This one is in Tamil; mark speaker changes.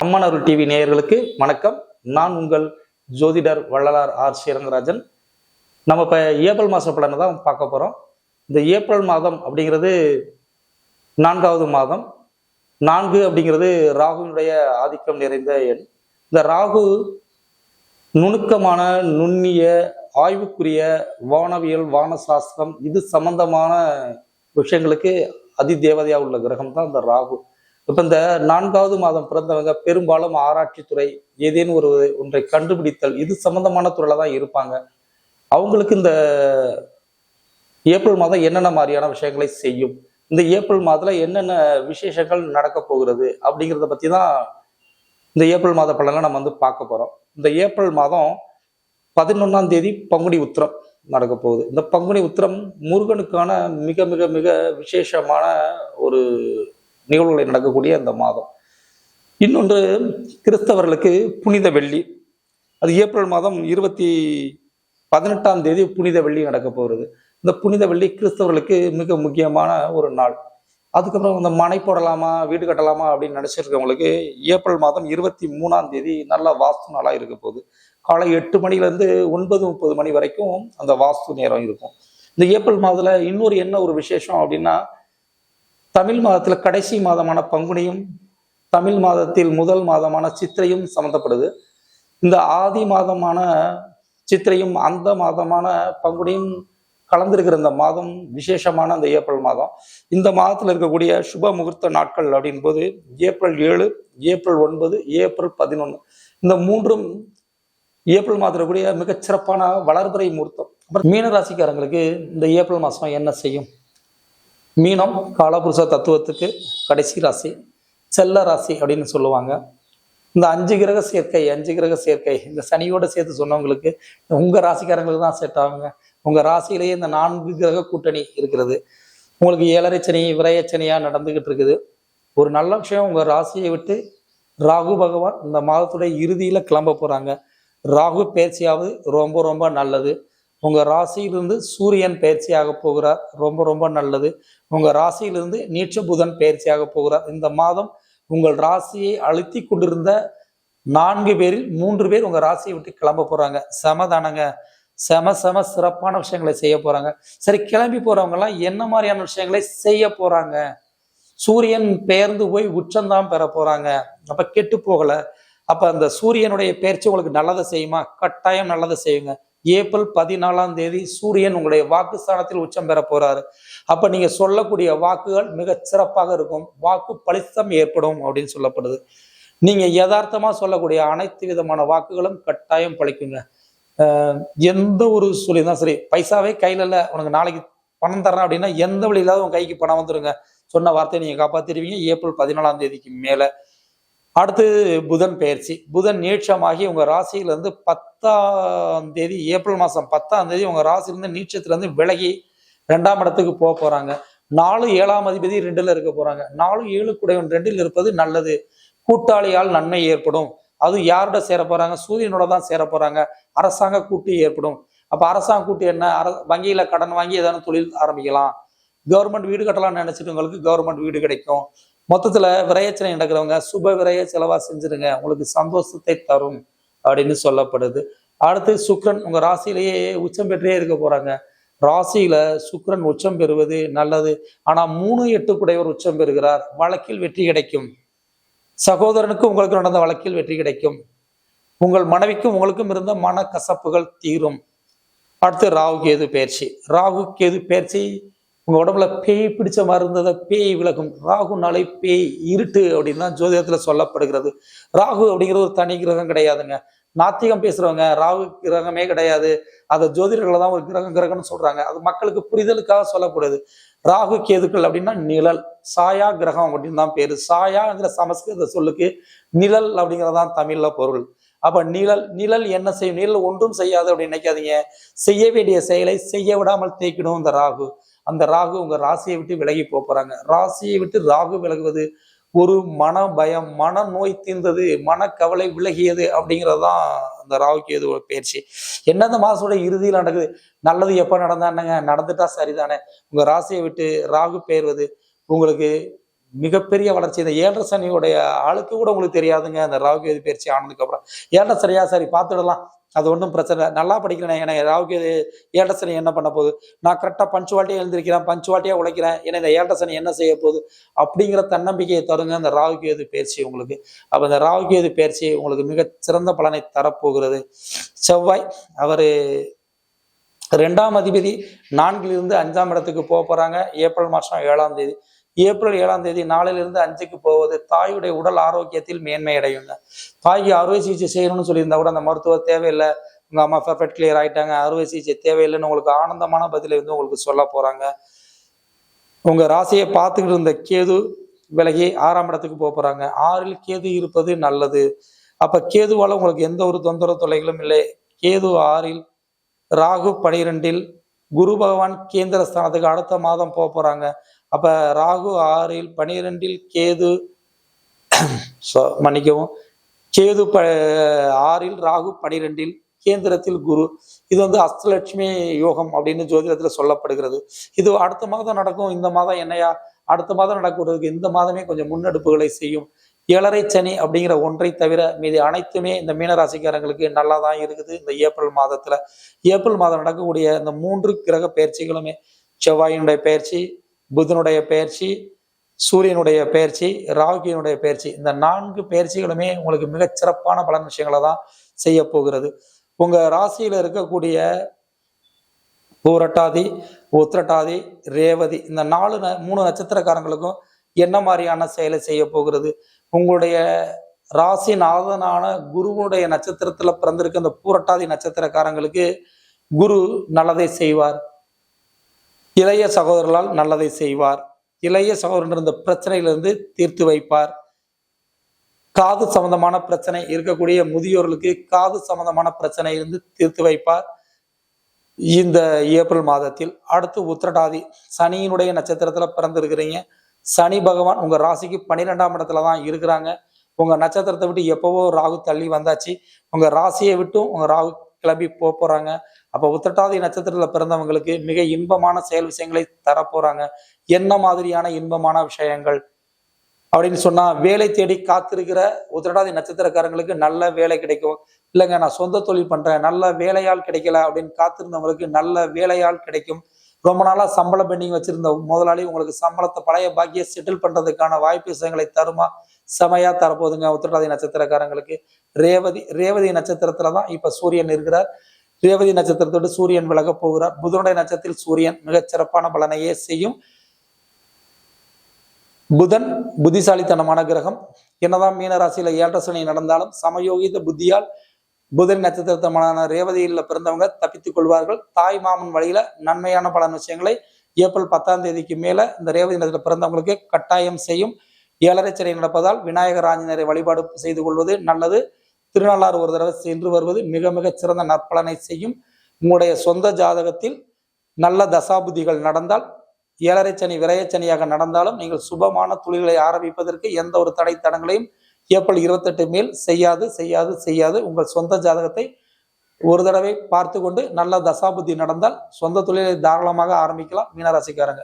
Speaker 1: அம்மன் அருள் டிவி நேயர்களுக்கு வணக்கம். நான் உங்கள் ஜோதிடர் வள்ளலார் ஆர் ஸ்ரீரங்கராஜன். நம்ம இப்போ ஏப்ரல் மாத பலனை தான் பார்க்க போகிறோம். இந்த ஏப்ரல் மாதம் அப்படிங்கிறது 4வது மாதம். 4 அப்படிங்கிறது ராகுனுடைய ஆதிக்கம் நிறைந்த எண். இந்த ராகு நுணுக்கமான நுண்ணிய ஆய்வுக்குரிய வானவியல் வானசாஸ்திரம் இது சம்பந்தமான விஷயங்களுக்கு அதிதேவதையாக உள்ள கிரகம் தான் இந்த ராகு. இப்போ இந்த 4வது மாதம் பிறந்தவங்க பெரும்பாலும் ஆராய்ச்சித்துறை ஏதேனும் ஒன்றை கண்டுபிடித்தல் இது சம்பந்தமான துறையில தான் இருப்பாங்க. அவங்களுக்கு இந்த ஏப்ரல் மாதம் என்னென்ன மாதிரியான விஷயங்களை செய்யும், இந்த ஏப்ரல் மாதத்துல என்னென்ன விசேஷங்கள் நடக்க போகிறது அப்படிங்கிறத பத்தி தான் இந்த ஏப்ரல் மாத பலனை நம்ம பார்க்க போறோம். இந்த ஏப்ரல் மாதம் 11ஆம் தேதி பங்குனி உத்திரம் நடக்க போகுது. இந்த பங்குனி உத்திரம் முருகனுக்கான மிக மிக மிக விசேஷமான ஒரு நிகழ்வுகளை நடக்கக்கூடிய அந்த மாதம். இன்னொன்று கிறிஸ்தவர்களுக்கு புனித வெள்ளி. அது ஏப்ரல் மாதம் 18ஆம் தேதி புனித வெள்ளி நடக்க போகிறது. இந்த புனித வெள்ளி கிறிஸ்தவர்களுக்கு மிக முக்கியமான ஒரு நாள். அதுக்கப்புறம் இந்த மனை போடலாமா வீடு கட்டலாமா அப்படின்னு நினைச்சிருக்கவங்களுக்கு ஏப்ரல் மாதம் 23ஆம் தேதி நல்ல வாஸ்து நாளாக இருக்க போகுது. காலை 8 மணிலேருந்து 9:30 மணி வரைக்கும் அந்த வாஸ்து நேரம் இருக்கும். இந்த ஏப்ரல் மாதத்துல இன்னொரு என்ன ஒரு விசேஷம் அப்படின்னா, தமிழ் மாதத்துல கடைசி மாதமான பங்குனியும் தமிழ் மாதத்தில் முதல் மாதமான சித்திரையும் சம்மந்தப்படுது. இந்த ஆதி மாதமான சித்திரையும் அந்த மாதமான பங்குனியும் கலந்திருக்கிற இந்த மாதம் விசேஷமான அந்த ஏப்ரல் மாதம். இந்த மாதத்துல இருக்கக்கூடிய சுப முகூர்த்த நாட்கள் அப்படின் போது ஏப்ரல் 7, ஏப்ரல் 9, ஏப்ரல் 11 இந்த மூன்றும் ஏப்ரல் மாதத்துல கூடிய மிகச்சிறப்பான வளர்பிறை முகூர்த்தம். அப்புறம் மீன ராசிக்காரங்களுக்கு இந்த ஏப்ரல் மாதம் என்ன செய்யும்? மீனம் காலபுருஷ தத்துவத்துக்கு கடைசி ராசி, செல்ல ராசி அப்படின்னு சொல்லுவாங்க. இந்த 5 கிரக சேர்க்கை இந்த சனியோட சேர்த்து சொன்னவங்களுக்கு உங்க ராசிக்காரங்களுக்கு தான் செட் ஆகுங்க. உங்க ராசியிலேயே இந்த 4 கிரக கூட்டணி இருக்கிறது. உங்களுக்கு 7.5 சனி விரயச்சனியா நடந்துகிட்டு இருக்குது. ஒரு நல்ல விஷயம், உங்க ராசியை விட்டு ராகு பகவான் இந்த மாதத்துடைய இறுதியில கிளம்ப போறாங்க. ராகு பயிற்சியாவது ரொம்ப ரொம்ப நல்லது. உங்க ராசியிலிருந்து சூரியன் பயிற்சியாக போகிறார், ரொம்ப ரொம்ப நல்லது. உங்க ராசியிலிருந்து நீச்ச புதன் பயிற்சியாக போகிறார். இந்த மாதம் உங்கள் ராசியை அழுத்தி கொண்டிருந்த 4 பேரில் 3 பேர் உங்க ராசியை விட்டு கிளம்ப போறாங்க. சமதானங்க, செம சிறப்பான விஷயங்களை செய்ய போறாங்க. சரி, கிளம்பி போறவங்க எல்லாம் என்ன மாதிரியான விஷயங்களை செய்ய போறாங்க? சூரியன் பெயர்ந்து போய் உச்சம்தான் பெற போறாங்க. அப்ப கெட்டு போகல. அப்ப அந்த சூரியனுடைய பயிற்சி உங்களுக்கு நல்லதை செய்யுமா? கட்டாயம் நல்லதை செய்யுங்க. ஏப்ரல் 14ஆம் தேதி சூரியன் உங்களுடைய வாக்குஸ்தானத்தில் உச்சம் பெற போறாரு. அப்ப நீங்க சொல்லக்கூடிய வாக்குகள் மிக சிறப்பாக இருக்கும். வாக்கு பலித்தம் ஏற்படும் அப்படின்னு சொல்லப்படுது. நீங்க யதார்த்தமா சொல்லக்கூடிய அனைத்து விதமான வாக்குகளும் கட்டாயம் பழிக்குங்க. எந்த ஒரு சொல்லிதான் சரி, பைசாவே கையில இல்ல, உனக்கு நாளைக்கு பணம் தரேன் அப்படின்னா எந்த வழியிலாவது உங்க கைக்கு பணம் வந்துருங்க. சொன்ன வார்த்தையை நீங்க காப்பாத்திடுவீங்க ஏப்ரல் 14ஆம் தேதிக்கு மேல. அடுத்து புதன் பெயர்ச்சி. புதன் நீட்சமாகி உங்க ராசியிலிருந்து 10ஆம் தேதி ஏப்ரல் மாதம் 10ஆம் தேதி உங்க ராசியிலிருந்து நீட்சத்திலிருந்து விலகி 2ஆம் இடத்துக்கு போக போறாங்க. 4 7ஆம் அதிபதி 2ல இருக்க போறாங்க. 4 7 குடையவன் 2ல் இருப்பது நல்லது. கூட்டாளியால் நன்மை ஏற்படும். அது யாரோட சேர போறாங்க? சூரியனோட தான் சேர போறாங்க. அரசாங்க கூட்டு ஏற்படும். அப்ப அரசாங்க கூட்டு என்ன? வங்கியில கடன் வாங்கி ஏதாவது தொழில் ஆரம்பிக்கலாம். கவர்மெண்ட் வீடு கட்டலாம்னு நினைச்சிட்டவங்களுக்கு கவர்மெண்ட் வீடு கிடைக்கும். மொத்தத்துல விரயச்சனை நடக்கிறவங்க சுப விரய செலவா செஞ்சிருங்க, உங்களுக்கு சந்தோஷத்தை தரும் அப்படின்னு சொல்லப்படுது. அடுத்து சுக்கிரன் உங்க ராசியிலேயே உச்சம் பெற்றே இருக்க போறாங்க. ராசியில சுக்கிரன் உச்சம் பெறுவது நல்லது. ஆனா 3 8 குடையவர் உச்சம் பெறுகிறார். வழக்கில் வெற்றி கிடைக்கும். சகோதரனுக்கு உங்களுக்கு நடந்த வழக்கில் வெற்றி கிடைக்கும். உங்கள் மனைவிக்கும் உங்களுக்கும் இருந்த மன கசப்புகள் தீரும். அடுத்து ராகு கேது பயிற்சி. ராகு கேது பயிற்சி உங்க உடம்புல பேய் பிடிச்ச மாதிரி இருந்ததை பேய் விலகும். ராகுனாலே பேய் இருட்டு அப்படின்னு தான் ஜோதிடத்துல சொல்லப்படுகிறது. ராகு அப்படிங்கிறது ஒரு தனி கிரகம் கிடையாதுங்க. நாத்திகம் பேசுறவங்க ராகு கிரகமே கிடையாது, அதை ஜோதிடர்களை தான் ஒரு கிரகம்னு சொல்றாங்க. அது மக்களுக்கு புரிதலுக்காக சொல்லப்படுது. ராகு கேதுக்கள் அப்படின்னா நிழல், சாயா கிரகம் அப்படின்னு தான் பேரு. சாயாங்கிற சமஸ்கிருத சொல்லுக்கு நிழல் அப்படிங்கிறதான் தமிழ்ல பொருள். அப்ப நிழல் என்ன செய்யும்? நிழல் ஒன்றும் செய்யாது அப்படின்னு நினைக்காதீங்க. செய்ய வேண்டிய செயலை செய்ய விடாமல் தேய்க்கணும் இந்த ராகு. அந்த ராகு உங்க ராசியை விட்டு விலகி போறாங்க. ராசியை விட்டு ராகு விலகுவது ஒரு மன பயம், மன நோய் தீர்ந்தது, மனக்கவலை விலகியது அப்படிங்கிறதுதான் அந்த ராகு கேது பயிற்சி. என்ன இந்த மாசோட இறுதியில் நடக்குது? நல்லது எப்ப நடந்தா என்னங்க? நடந்துட்டா சரிதானே. உங்க ராசியை விட்டு ராகு பெயர்வது உங்களுக்கு மிகப்பெரிய வளர்ச்சி. இந்த 7.5 சனியுடைய ஆளுக்கு கூட உங்களுக்கு தெரியாதுங்க. அந்த ராகு கேது பயிற்சி ஆனதுக்கு அப்புறம் 7.5 சனியா சரி பார்த்துடலாம், அது ஒன்றும் பிரச்சனை இல்லை, நல்லா படிக்கிறேன், எனக்கு ராகு கேது 7.5 சனி என்ன பண்ண போகுது, நான் கரெக்டாக பஞ்சுவாலிட்டியாக எழுந்திருக்கிறேன், பஞ்சுவாலிட்டியாக உழைக்கிறேன், ஏன்னா இந்த 7.5 சனி என்ன செய்ய போகுது அப்படிங்கிற தன்னம்பிக்கையை தருங்க இந்த ராகு கேது பயிற்சி உங்களுக்கு. அப்போ இந்த ராகு கேது பயிற்சி உங்களுக்கு மிகச் சிறந்த பலனை தரப்போகிறது. செவ்வாய் அவர் 2ஆம் அதிபதி 4லிருந்து 5ஆம் இடத்துக்கு போக போறாங்க. ஏப்ரல் மாதம் 7ஆம் தேதி. ஏப்ரல் 7ஆம் தேதி 4லிருந்து 5க்கு போவது தாயுடைய உடல் ஆரோக்கியத்தில் மேன்மை அடையுங்க. தாய்க்கு அறுவை சிகிச்சை செய்யணும்னு சொல்லியிருந்தா கூட அந்த மருத்துவர் தேவையில்லை, உங்க அம்மா பெர்ஃபெக்ட் கிளியர் ஆயிட்டாங்க, அறுவை சிகிச்சை தேவையில்லைன்னு உங்களுக்கு ஆனந்தமான பதிலை வந்து உங்களுக்கு சொல்ல போறாங்க. உங்க ராசியை பார்த்துக்கிட்டு இருந்த கேது விலகி 6ஆம் இடத்துக்கு போக போறாங்க. 6ல் கேது இருப்பது நல்லது. அப்ப கேதுவால உங்களுக்கு எந்த ஒரு தொந்தரவு தொல்லைகளும் இல்லை. கேது 6ல், ராகு 12ல், குரு பகவான் கேந்திர ஸ்தானத்துக்கு அடுத்த மாதம் போக போறாங்க. அப்ப ராகு 6ல், 12ல் கேது, மன்னிக்கவும், கேது 6ல், ராகு 12ல், கேந்திரத்தில் குரு. இது வந்து அஷ்டலட்சுமி யோகம் அப்படின்னு ஜோதிடத்துல சொல்லப்படுகிறது. இது அடுத்த மாதம் நடக்கும். இந்த மாதம் என்னையா அடுத்த மாதம் நடக்கிறதுக்கு இந்த மாதமே கொஞ்சம் முன்னெடுப்புகளை செய்யும். 7.5 சனி அப்படிங்கிற ஒன்றை தவிர மீது அனைத்துமே இந்த மீனராசிக்காரங்களுக்கு நல்லா தான் இருக்குது. இந்த ஏப்ரல் மாதத்துல ஏப்ரல் மாதம் நடக்கக்கூடிய இந்த 3 கிரக பயிற்சிகளுமே, செவ்வாயினுடைய பயிற்சி, புதனுடைய பயிற்சி, சூரியனுடைய பயிற்சி, ராகுவினுடைய பயிற்சி, இந்த 4 பயிற்சிகளுமே உங்களுக்கு மிகச் சிறப்பான பலன் விஷயங்களை தான் செய்ய போகிறது. உங்க ராசியில இருக்கக்கூடிய பூரட்டாதி, உத்திரட்டாதி, ரேவதி, இந்த 3 நட்சத்திரக்காரங்களுக்கும் என்ன மாதிரியான செயலை செய்ய போகிறது? உங்களுடைய ராசி நாதனான குருவுடைய நட்சத்திரத்துல பிறந்திருக்க இந்த பூரட்டாதி நட்சத்திரக்காரங்களுக்கு குரு நல்லதை செய்வார். இளைய சகோதரர்களால் நல்லதை செய்வார். இளைய சகோதரன் இருந்த பிரச்சனையிலிருந்து தீர்த்து வைப்பார். காது சம்பந்தமான பிரச்சனை இருக்கக்கூடிய முதியோர்களுக்கு காது சம்பந்தமான பிரச்சனை இருந்து தீர்த்து வைப்பார் இந்த ஏப்ரல் மாதத்தில். அடுத்து உத்திரட்டாதி, சனியினுடைய நட்சத்திரத்துல பிறந்திருக்கிறீங்க. சனி பகவான் உங்க ராசிக்கு 12ஆம் இடத்துல தான் இருக்கிறாங்க. உங்க நட்சத்திரத்தை விட்டு எப்பவோ ராகு தள்ளி வந்தாச்சு. உங்க ராசியை விட்டும் உங்க ராகு கிளம்பி போறாங்க. அப்ப உத்திரட்டாதி நட்சத்திரத்துல பிறந்தவங்களுக்கு மிக இன்பமான செயல் விஷயங்களை தரப்போறாங்க. என்ன மாதிரியான இன்பமான விஷயங்கள் அப்படின்னு சொன்னா, வேலை தேடி காத்திருக்கிற உத்திரட்டாதி நட்சத்திரக்காரங்களுக்கு நல்ல வேலை கிடைக்கும். இல்லைங்க நான் சொந்த தொழில் பண்றேன், நல்ல வேலையால் கிடைக்கல அப்படின்னு காத்திருந்தவங்களுக்கு நல்ல வேலையால் கிடைக்கும். ரொம்ப நாளா சம்பள பெண்டிங் வச்சிருந்த முதலாளி உங்களுக்கு சம்பளத்தை பழைய பாக்கிய செட்டில் பண்றதுக்கான வாய்ப்பு விஷயங்களை தருமா, செமையா தரப்போகுதுங்க உத்திரட்டாதி நட்சத்திரக்காரங்களுக்கு. ரேவதி நட்சத்திரத்துலதான் இப்ப சூரியன் இருக்கிறார். ரேவதி நட்சத்திரத்தோடு சூரியன் விலக போகிறார். புதனுடைய நட்சத்திரத்தில் சூரியன் மிகச் சிறப்பான பலனையே செய்யும். புதன் புத்திசாலித்தனமான கிரகம். என்னதான் மீனராசியில 7.5 சனி நடந்தாலும் சமயோகித புத்தியால் புதன் நட்சத்திரத்தமான ரேவதியில பிறந்தவங்க தப்பித்துக் கொள்வார்கள். தாய் மாமன் வழியில நன்மையான பல விஷயங்களை ஏப்ரல் 10ஆம் தேதிக்கு மேல இந்த ரேவதி நட்சத்திரத்தில் பிறந்தவங்களுக்கு கட்டாயம் செய்யும். 7.5 சனி நடப்பதால் விநாயகர் ஆஞ்சநேயரை வழிபாடு செய்து கொள்வது நல்லது. திருநள்ளாறு ஒரு தடவை சென்று வருவது மிக மிக சிறந்த நற்பலனை செய்யும். உங்களுடைய சொந்த ஜாதகத்தில் நல்ல தசாபுத்திகள் நடந்தால், 7.5 சனி விரயச்சனியாக நடந்தாலும் நீங்கள் சுபமான தொழில்களை ஆரம்பிப்பதற்கு எந்த ஒரு தடை தடங்களையும் ஏப்ரல் 28 மேல் செய்யாது. உங்கள் சொந்த ஜாதகத்தை ஒரு தடவை பார்த்து கொண்டு நல்ல தசாபுத்தி நடந்தால் சொந்த தொழிலை தாராளமாக ஆரம்பிக்கலாம் மீனராசிக்காரங்க.